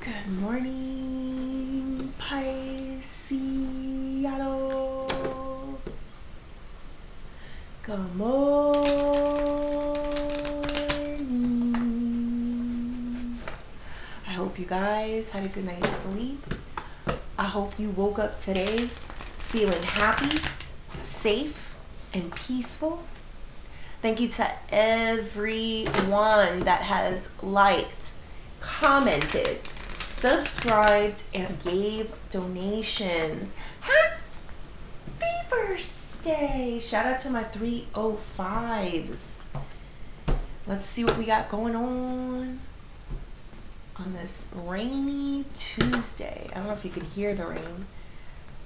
Good morning, Pisces. Good morning. I hope you guys had a good night's sleep. I hope you woke up today feeling happy, safe, and peaceful. Thank you to everyone that has liked, commented, subscribed, and gave donations. Happy birthday! Shout out to my 305s. Let's see what we got going on this rainy Tuesday. I don't know if you can hear the rain,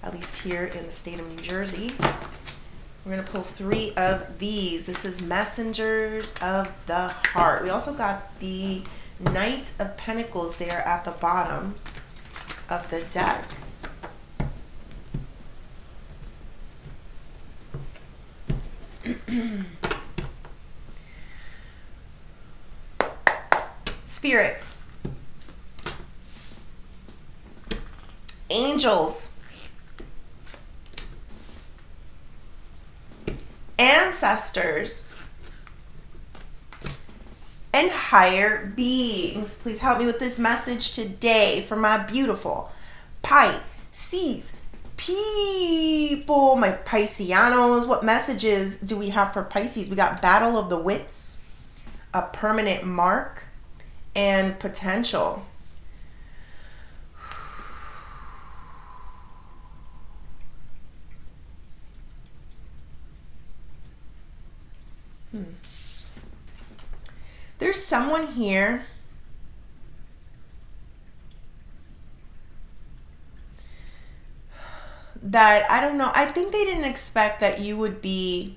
at least here in the state of New Jersey. We're going to pull 3 of these. This is Messengers of the Heart. We also got the Knight of Pentacles there at the bottom of the deck. Spirit, angels, ancestors, and higher beings, please help me with this message today for my beautiful Pisces people, my Pisceanos. What messages do we have for Pisces? We got Battle of the Wits, a permanent mark, and potential. There's someone here that, I don't know, I think they didn't expect that you would be,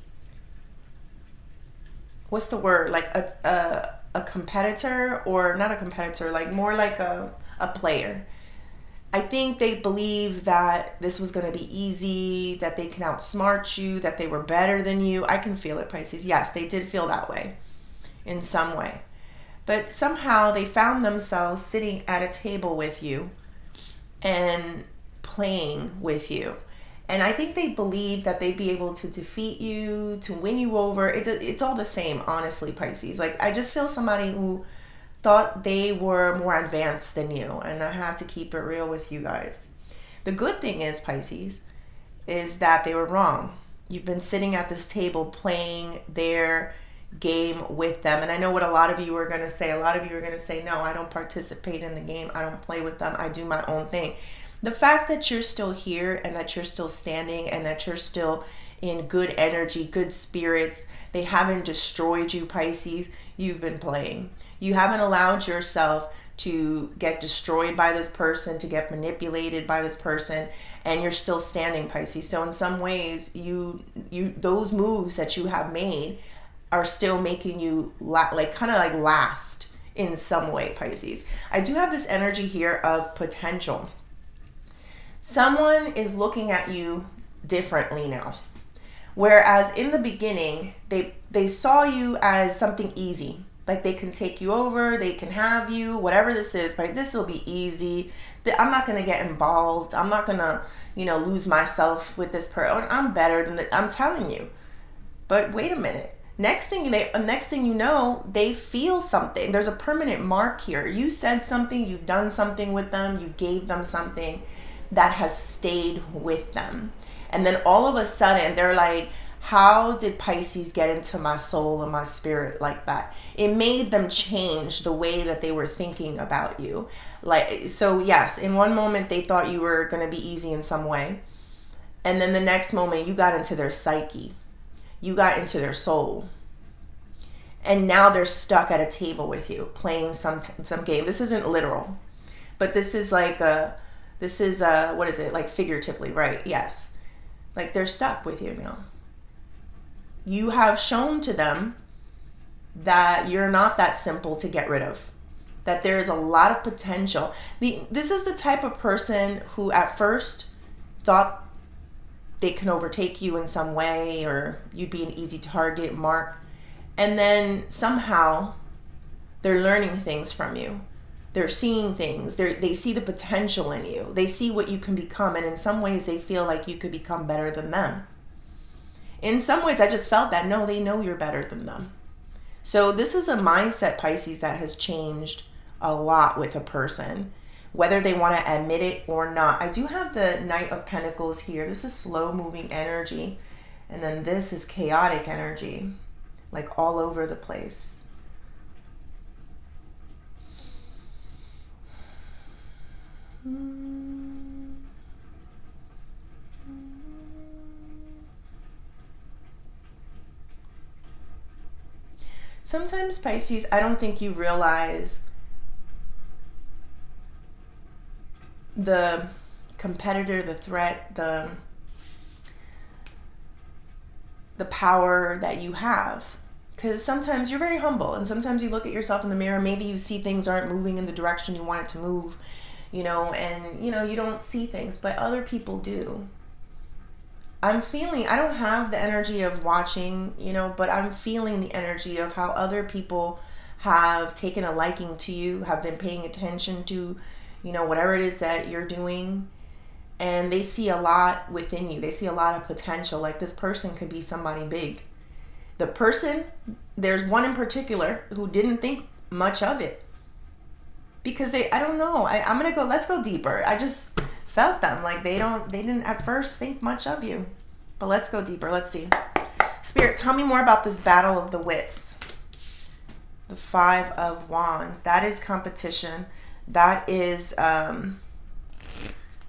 what's the word, like a competitor, or not a competitor, like more like a player. I think they believed that this was going to be easy, that they can outsmart you, that they were better than you. I can feel it, Pisces. Yes, they did feel that way in some way. But somehow they found themselves sitting at a table with you and playing with you. And I think they believed that they'd be able to defeat you, to win you over. It's all the same, honestly, Pisces. Like, I just feel somebody who thought they were more advanced than you. And I have to keep it real with you guys. The good thing is, Pisces, is that they were wrong. You've been sitting at this table playing their game with them. And I know what a lot of you are going to say. A lot of you are going to say, no, I don't participate in the game. I don't play with them. I do my own thing. The fact that you're still here and that you're still standing and that you're still in good energy, good spirits, they haven't destroyed you, Pisces. You've been playing. You haven't allowed yourself to get destroyed by this person, to get manipulated by this person, and you're still standing, Pisces. So in some ways, those moves that you have made are still making you kind of last in some way, Pisces. I do have this energy here of potential. Someone is looking at you differently now. Whereas in the beginning, they saw you as something easy. Like they can take you over, they can have you, whatever this is, right? This will be easy. I'm not going to get involved. I'm not going to, lose myself with this person. I'm better than I'm telling you. But wait a minute. Next thing you know, they feel something. There's a permanent mark here. You said something, you've done something with them, you gave them something that has stayed with them. And then all of a sudden, they're like, how did Pisces get into my soul and my spirit like that? It made them change the way that they were thinking about you. So yes, in one moment, they thought you were going to be easy in some way. And then the next moment, you got into their psyche. You got into their soul. And now they're stuck at a table with you, playing some game. This isn't literal, but this is what is it? Like figuratively, right? Yes. Like they're stuck with you now. You have shown to them that you're not that simple to get rid of, that there's a lot of potential. This is the type of person who at first thought they can overtake you in some way, or you'd be an easy target mark. And then somehow they're learning things from you. They're seeing things. They see the potential in you. They see what you can become. And in some ways, they feel like you could become better than them. In some ways, I just felt that, no, they know you're better than them. So this is a mindset, Pisces, that has changed a lot with a person, whether they want to admit it or not. I do have the Knight of Pentacles here. This is slow-moving energy. And then this is chaotic energy, like all over the place. Sometimes, Pisces, I don't think you realize the competitor, the threat, the power that you have. Because sometimes you're very humble, and sometimes you look at yourself in the mirror, maybe you see things aren't moving in the direction you want it to move, you know, and, you know, you don't see things, but other people do. I'm feeling, I don't have the energy of watching, you know, but I'm feeling the energy of how other people have taken a liking to you, have been paying attention to, you know, whatever it is that you're doing. And they see a lot within you. They see a lot of potential. Like, this person could be somebody big. The person, there's one in particular who didn't think much of it. Because I don't know. I'm going to go, let's go deeper. I just felt them. Like, they didn't at first think much of you. But let's go deeper. Let's see. Spirit, tell me more about this battle of the wits. The Five of Wands. That is competition. That is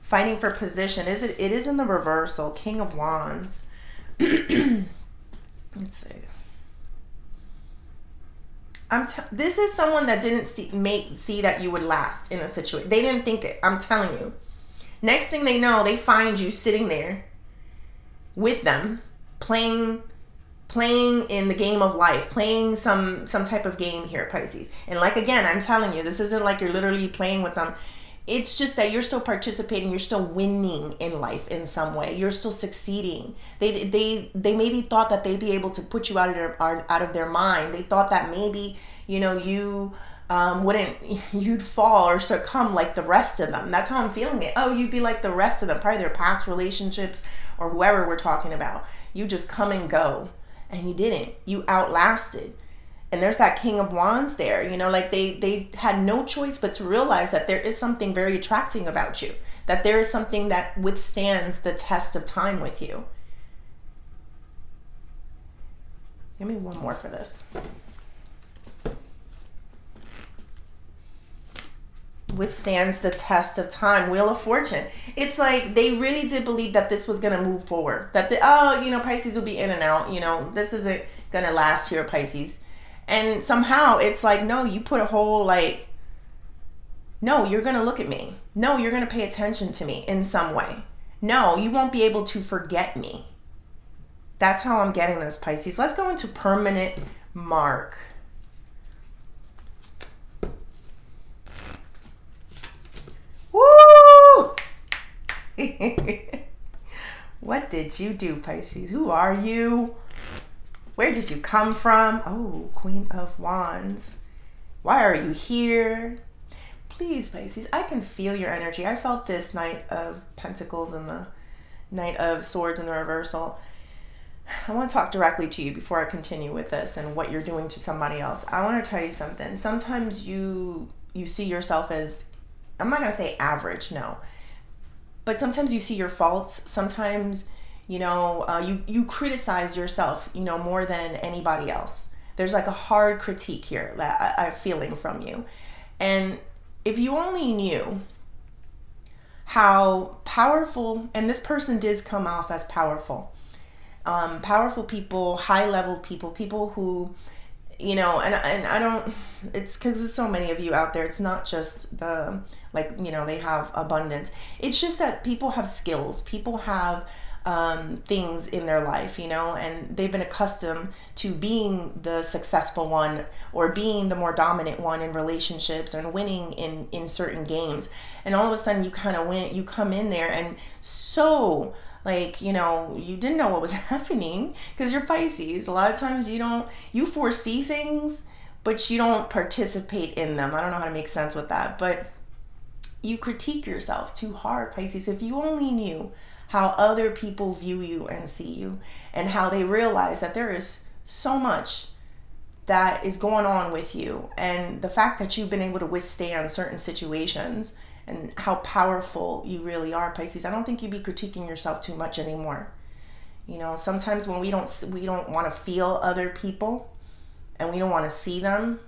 fighting for position. It is in the reversal. King of Wands. Let's see. This is someone that didn't see that you would last in a situation. They didn't think it. I'm telling you. Next thing they know, they find you sitting there with them, playing in the game of life, playing some type of game here, Pisces. And like, again, I'm telling you, this isn't like you're literally playing with them. It's just that you're still participating. You're still winning in life in some way. You're still succeeding. They maybe thought that they'd be able to put you out of their mind. They thought that maybe, you know, you'd fall or succumb like the rest of them. That's how I'm feeling it. Oh, you'd be like the rest of them, probably their past relationships or whoever we're talking about. You just come and go, and you didn't. You outlasted. And there's that King of Wands there, you know, like they had no choice but to realize that there is something very attracting about you, that there is something that withstands the test of time with you. Give me one more for this. Withstands the test of time. Wheel of Fortune. It's like they really did believe that this was going to move forward. That, you know, Pisces will be in and out. You know, this isn't going to last here, Pisces. And somehow it's like, no, you put a whole, like, no, you're going to look at me. No, you're going to pay attention to me in some way. No, you won't be able to forget me. That's how I'm getting this, Pisces. Let's go into permanent mark. Woo! What did you do, Pisces? Who are you? Where did you come from? Oh, Queen of Wands. Why are you here? Please, Pisces, I can feel your energy. I felt this Knight of Pentacles and the Knight of Swords in the reversal. I want to talk directly to you before I continue with this and what you're doing to somebody else. I want to tell you something. Sometimes you see yourself as, I'm not going to say average, no. But sometimes you see your faults. Sometimes, you know, you criticize yourself, you know, more than anybody else. There's like a hard critique here that I'm feeling from you. And if you only knew how powerful, and this person does come off as powerful, powerful people, high-level people, people who, you know, and I don't, it's because there's so many of you out there. It's not just the, like, you know, they have abundance. It's just that people have skills. People have things in their life, you know, and they've been accustomed to being the successful one or being the more dominant one in relationships and winning in certain games. And all of a sudden you kind of you come in there and so, like, you know, you didn't know what was happening because you're Pisces. A lot of times you foresee things, but you don't participate in them. I don't know how to make sense with that, but you critique yourself too hard, Pisces. If you only knew how other people view you and see you, and how they realize that there is so much that is going on with you, and the fact that you've been able to withstand certain situations, and how powerful you really are, Pisces, I don't think you'd be critiquing yourself too much anymore. You know, sometimes when we don't want to feel other people and we don't want to see them,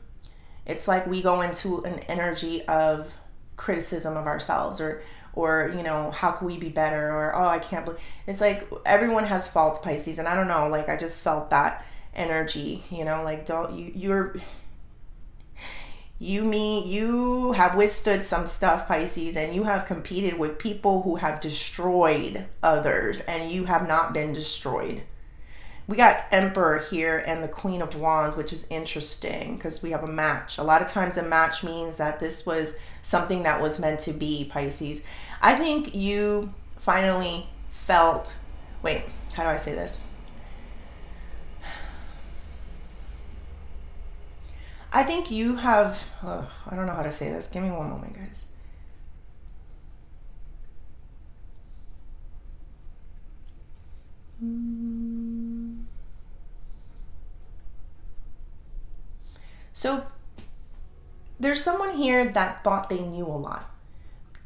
it's like we go into an energy of criticism of ourselves, or you know, how can we be better, or oh, I can't believe. It's like everyone has faults, Pisces, and I don't know, like I just felt that energy, you know, like you have withstood some stuff, Pisces, and you have competed with people who have destroyed others, and you have not been destroyed. We got Emperor here and the Queen of Wands, which is interesting because we have a match. A lot of times a match means that this was something that was meant to be, Pisces. I think you finally felt, wait, how do I say this? I think you have, I don't know how to say this. Give me one moment, guys. So there's someone here that thought they knew a lot.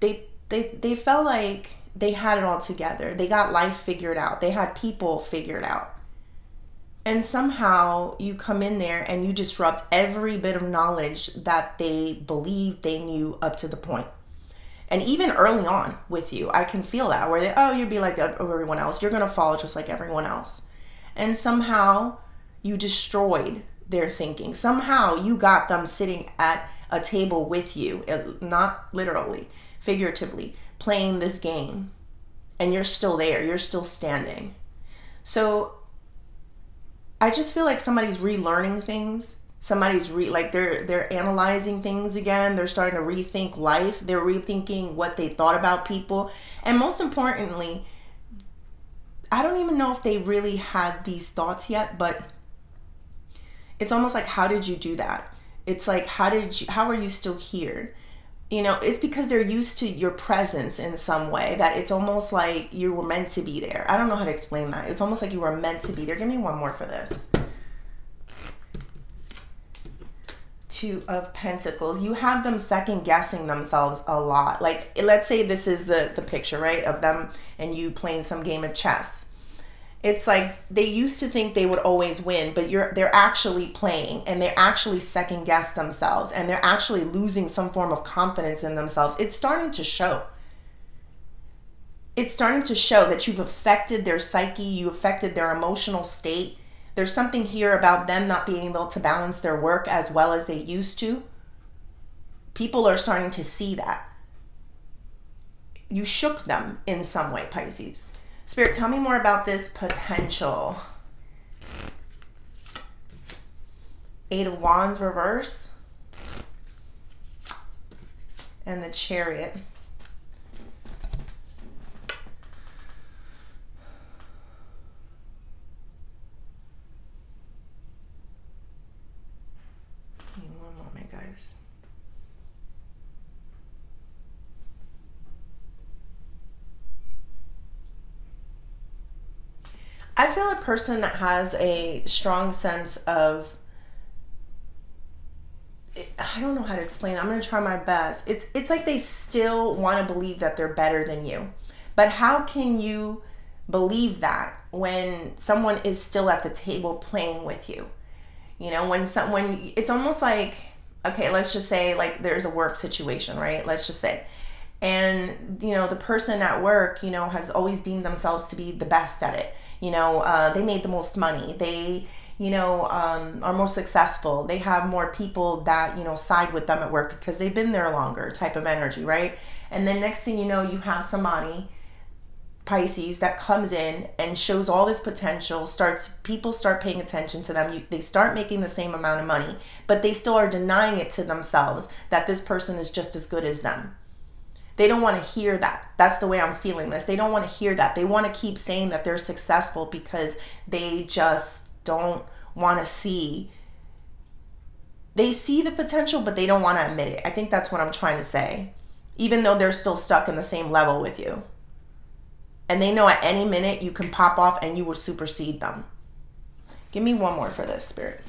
They felt like they had it all together. They got life figured out. They had people figured out. And somehow you come in there and you disrupt every bit of knowledge that they believed they knew up to the point. And even early on with you, I can feel that, where you'd be like everyone else. You're going to fall just like everyone else. And somehow you destroyed their thinking. Somehow you got them sitting at a table with you, not literally, figuratively, playing this game. And you're still there. You're still standing. So I just feel like somebody's relearning things. Somebody's they're analyzing things again. They're starting to rethink life. They're rethinking what they thought about people. And most importantly, I don't even know if they really had these thoughts yet, but it's almost like, how did you do that? It's like, how are you still here? You know, it's because they're used to your presence in some way, that it's almost like you were meant to be there. I don't know how to explain that. It's almost like you were meant to be there. Give me one more for this. Two of Pentacles. You have them second guessing themselves a lot. Like, let's say this is the picture, right, of them and you playing some game of chess. It's like they used to think they would always win, but they're actually playing, and they actually second guess themselves, and they're actually losing some form of confidence in themselves. It's starting to show. It's starting to show that you've affected their psyche, you affected their emotional state. There's something here about them not being able to balance their work as well as they used to. People are starting to see that. You shook them in some way, Pisces. Spirit, tell me more about this potential. Eight of Wands reverse. And the Chariot. Give me one moment, guys. I feel a person that has a strong sense of, I don't know how to explain it. I'm going to try my best. It's like they still want to believe that they're better than you. But how can you believe that when someone is still at the table playing with you? You know, when it's almost like, okay, let's just say like there's a work situation, right? Let's just say. And, you know, the person at work, you know, has always deemed themselves to be the best at it. You know, they made the most money. They, you know, are more successful. They have more people that, you know, side with them at work because they've been there longer, type of energy, right? And then next thing you know, you have somebody, Pisces, that comes in and shows all this potential, people start paying attention to them. They start making the same amount of money, but they still are denying it to themselves that this person is just as good as them. They don't want to hear that. That's the way I'm feeling this. They don't want to hear that. They want to keep saying that they're successful because they just don't want to see They see the potential, but they don't want to admit it. I think that's what I'm trying to say. Even though they're still stuck in the same level with you. And they know at any minute you can pop off and you will supersede them. Give me one more for this, Spirit.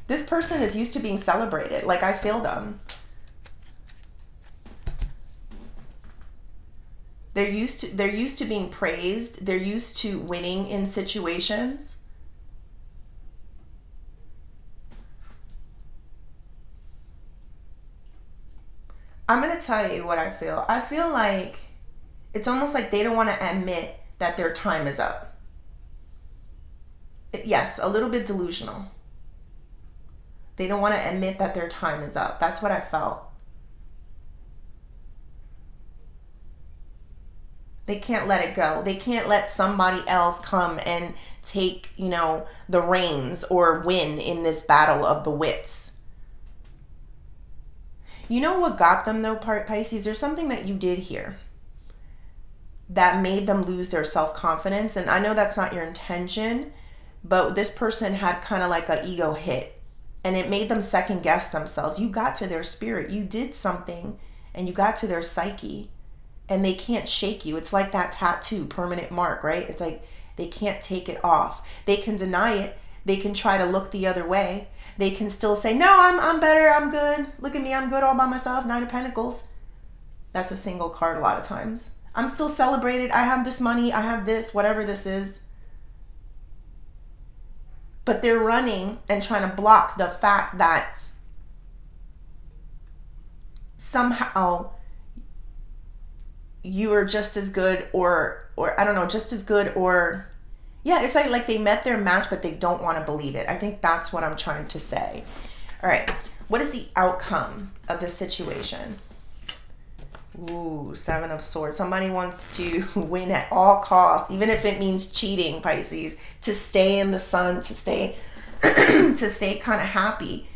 This person is used to being celebrated. Like, I feel them. They're used to being praised. They're used to winning in situations. I'm going to tell you what I feel. I feel like it's almost like they don't want to admit that their time is up. Yes, a little bit delusional. They don't want to admit that their time is up. That's what I felt. They can't let it go. They can't let somebody else come and take, the reins or win in this battle of the wits. You know what got them though, Pisces? There's something that you did here that made them lose their self-confidence. And I know that's not your intention, but this person had kind of like an ego hit and it made them second guess themselves. You got to their spirit. You did something and you got to their psyche and they can't shake you. It's like that tattoo, permanent mark, right? It's like they can't take it off. They can deny it. They can try to look the other way. They can still say, no, I'm better. I'm good. Look at me. I'm good all by myself. Nine of Pentacles. That's a single card a lot of times. I'm still celebrated. I have this money. I have this, whatever this is. But they're running and trying to block the fact that somehow you are just as good or I don't know, just as good or... Yeah, it's like they met their match, but they don't want to believe it. I think that's what I'm trying to say. All right. What is the outcome of this situation? Ooh, Seven of Swords. Somebody wants to win at all costs, even if it means cheating, Pisces, to stay in the sun, to stay to stay kind of happy.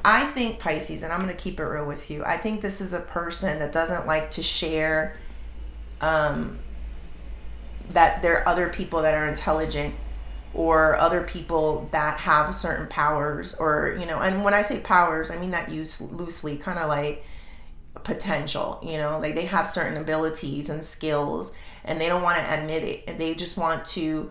I think, Pisces, and I'm going to keep it real with you, I think this is a person that doesn't like to share that there are other people that are intelligent or other people that have certain powers or, and when I say powers, I mean that used loosely, kind of like potential, like they have certain abilities and skills and they don't want to admit it. They just want to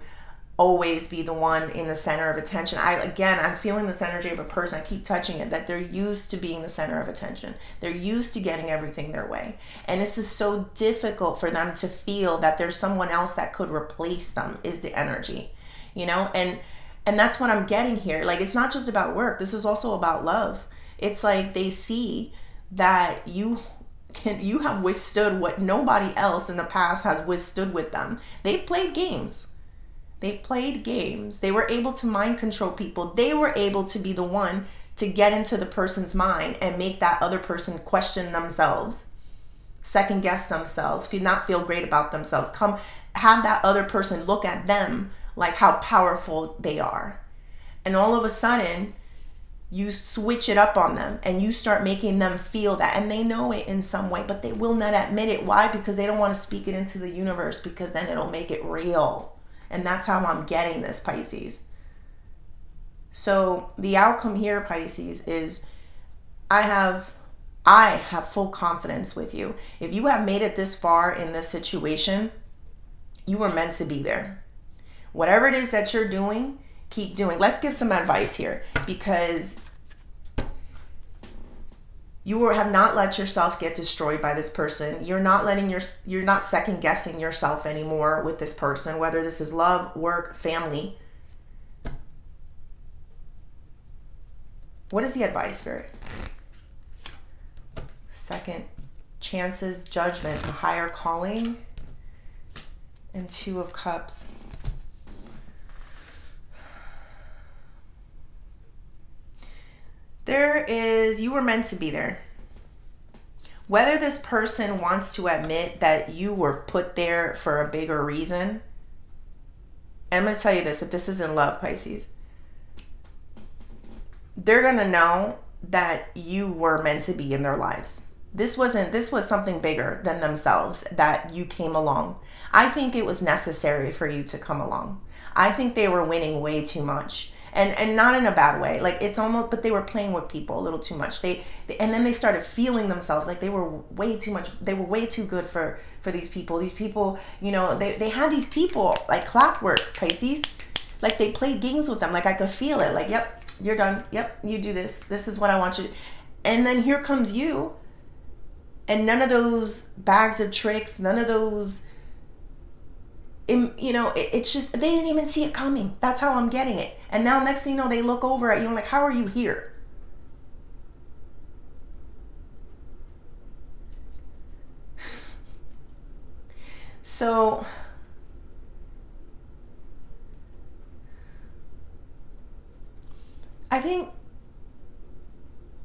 always be the one in the center of attention. I'm feeling this energy of a person. I keep touching it, that they're used to being the center of attention. They're used to getting everything their way. And this is so difficult for them to feel that there's someone else that could replace them is the energy, and that's what I'm getting here. Like, it's not just about work. This is also about love. It's like they see that you have withstood what nobody else in the past has withstood with them. They've played games. They played games. They were able to mind control people. They were able to be the one to get into the person's mind and make that other person question themselves, second guess themselves, not feel great about themselves. Come have that other person look at them like how powerful they are. And all of a sudden, you switch it up on them and you start making them feel that. And they know it in some way, but they will not admit it. Why? Because they don't want to speak it into the universe, because then it'll make it real. And that's how I'm getting this, Pisces. So the outcome here, Pisces, is I have full confidence with you. If you have made it this far in this situation, you were meant to be there. Whatever it is that you're doing, keep doing. Let's give some advice here, because you have not let yourself get destroyed by this person. You're not second guessing yourself anymore with this person, whether this is love, work, family. What is the advice, Spirit? Second chances, judgment, a higher calling, and Two of Cups. You were meant to be there. Whether this person wants to admit that you were put there for a bigger reason, and I'm going to tell you this, if this is in love, Pisces, they're going to know that you were meant to be in their lives. This was something bigger than themselves, that you came along. I think it was necessary for you to come along. I think they were winning way too much. and not in a bad way. Like, it's almost, but they were playing with people a little too much. They and then they started feeling themselves like they were way too much. They were way too good for these people. These people, you know, they had these people like clockwork, Pisces. Like, they played games with them. Like, I could feel it. Like, yep, you're done. Yep, you do this. This is what I want you to. And then here comes you. And none of those bags of tricks, none of those, you know, it's just, they didn't even see it coming. That's how I'm getting it. And now next thing you know, they look over at you and like, how are you here? So I think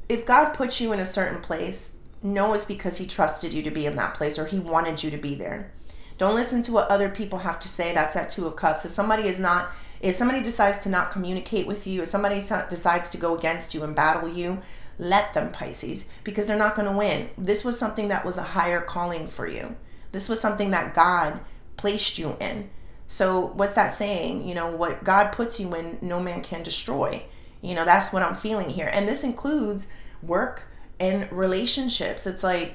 if God puts you in a certain place, know it's because he trusted you to be in that place, or he wanted you to be there. Don't listen to what other people have to say. That's that Two of Cups. If somebody decides to not communicate with you, if somebody decides to go against you and battle you, let them, Pisces, because they're not going to win. This was something that was a higher calling for you. This was something that God placed you in. So what's that saying? You know, what God puts you in, no man can destroy. You know, that's what I'm feeling here. And this includes work and relationships. It's like,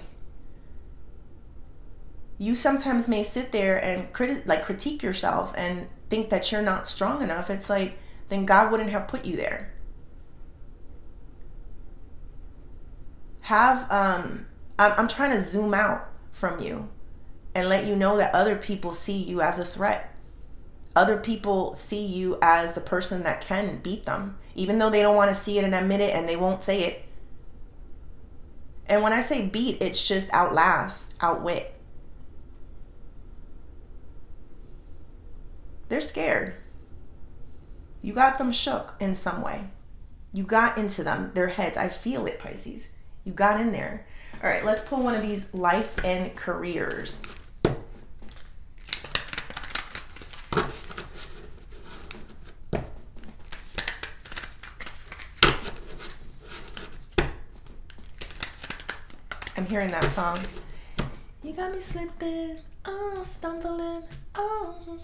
you sometimes may sit there and critique yourself and think that you're not strong enough. It's like, then God wouldn't have put you there. I'm trying to zoom out from you and let you know that other people see you as a threat. Other people see you as the person that can beat them, even though they don't want to see it and admit it, and they won't say it. And when I say beat, it's just outlast, outwit. They're scared. You got them shook in some way. You got into them, their heads. I feel it, Pisces. You got in there. All right, let's pull one of these life and careers. I'm hearing that song. You got me slipping, oh, stumbling, oh.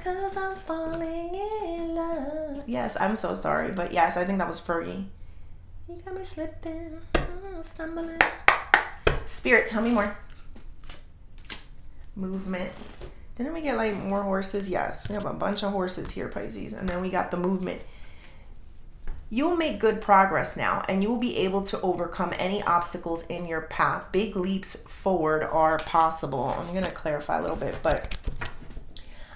Cause I'm falling in love. Yes, I'm so sorry, but yes, I think that was Fergie. You got me slipping, oh, stumbling. Spirit, tell me more. Movement. Didn't we get like more horses? Yes, we have a bunch of horses here, Pisces. And then we got the movement. You'll make good progress now, and you will be able to overcome any obstacles in your path. Big leaps forward are possible. I'm going to clarify a little bit, but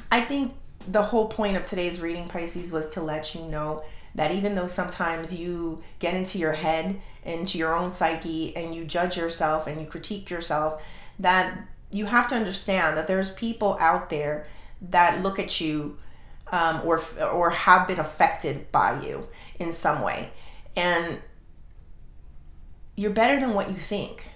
I think the whole point of today's reading, Pisces, was to let you know that even though sometimes you get into your head, into your own psyche, and you judge yourself and you critique yourself, that you have to understand that there's people out there that look at you or have been affected by you in some way. And you're better than what you think.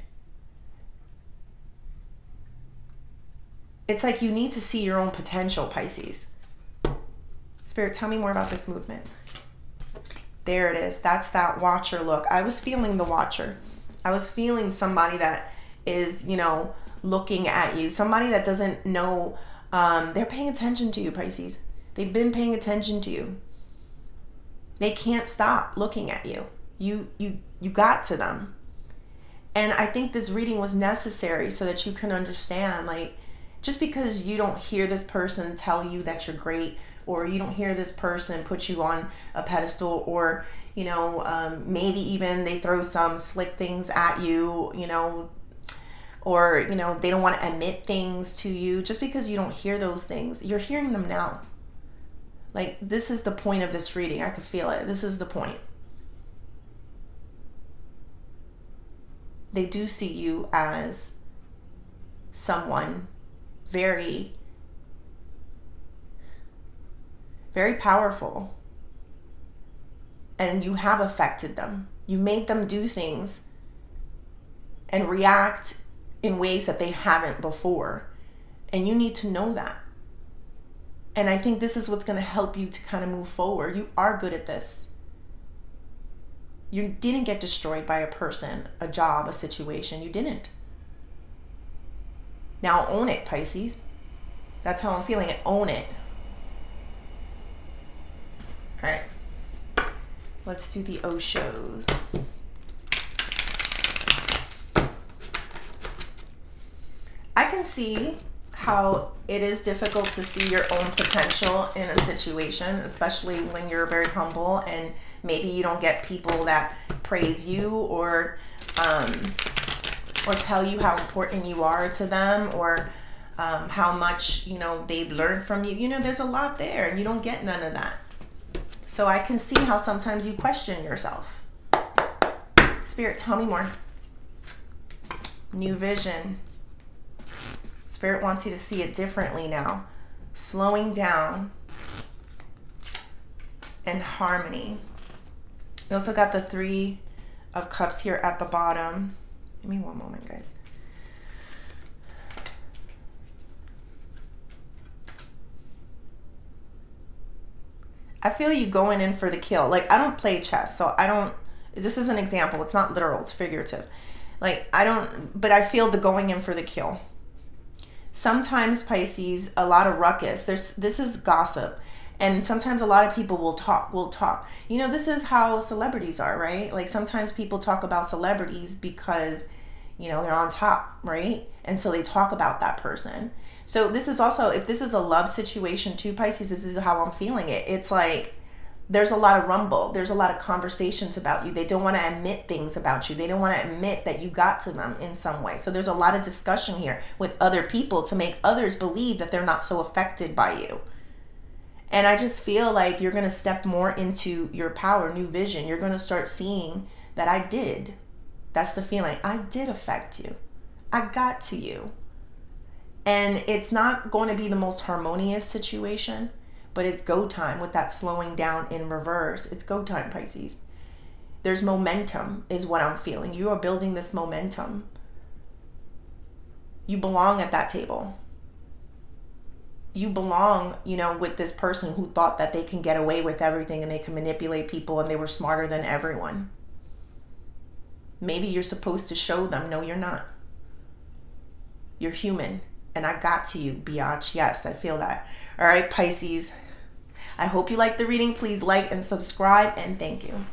It's like you need to see your own potential, Pisces. Spirit, tell me more about this movement. There it is. That's that watcher look. I was feeling the watcher. I was feeling somebody that is, you know, looking at you. Somebody that doesn't know. They're paying attention to you, Pisces. They've been paying attention to you. They can't stop looking at you. You got to them. And I think this reading was necessary so that you can understand, like, just because you don't hear this person tell you that you're great, or you don't hear this person put you on a pedestal, or, you know, maybe even they throw some slick things at you, you know, or, you know, they don't want to admit things to you. Just because you don't hear those things, you're hearing them now. Like, this is the point of this reading. I can feel it. This is the point. They do see you as someone very, very powerful. And you have affected them. You made them do things and react in ways that they haven't before. And you need to know that. And I think this is what's going to help you to kind of move forward. You are good at this. You didn't get destroyed by a person, a job, a situation. You didn't. Now own it, Pisces. That's how I'm feeling it. Own it. All right. Let's do the Oshos. I can see how it is difficult to see your own potential in a situation, especially when you're very humble and maybe you don't get people that praise you or tell you how important you are to them, or how much, you know, they've learned from you. You know, there's a lot there and you don't get none of that. So I can see how sometimes you question yourself. Spirit, tell me more. New vision. Spirit wants you to see it differently now. Slowing down and harmony. We also got the 3 of Cups here at the bottom. Give me one moment, guys. I feel you going in for the kill. Like, I don't play chess, so I don't, this is an example. It's not literal, it's figurative. Like, but I feel the going in for the kill. Sometimes, Pisces, a lot of ruckus. This is gossip. And sometimes a lot of people will talk. You know, this is how celebrities are, right? Like, sometimes people talk about celebrities because, you know, they're on top, right? And so they talk about that person. So this is also, if this is a love situation too, Pisces, this is how I'm feeling it. It's like there's a lot of rumble. There's a lot of conversations about you. They don't want to admit things about you. They don't want to admit that you got to them in some way. So there's a lot of discussion here with other people to make others believe that they're not so affected by you. And I just feel like you're going to step more into your power, new vision. You're going to start seeing that I did. That's the feeling. I did affect you. I got to you. And it's not going to be the most harmonious situation, but it's go time with that slowing down in reverse. It's go time, Pisces. There's momentum is what I'm feeling. You are building this momentum. You belong at that table. You belong, you know, with this person who thought that they can get away with everything and they can manipulate people and they were smarter than everyone. Maybe you're supposed to show them, no, you're not. You're human. And I got to you, biatch. Yes, I feel that. All right, Pisces. I hope you liked the reading. Please like and subscribe, and thank you.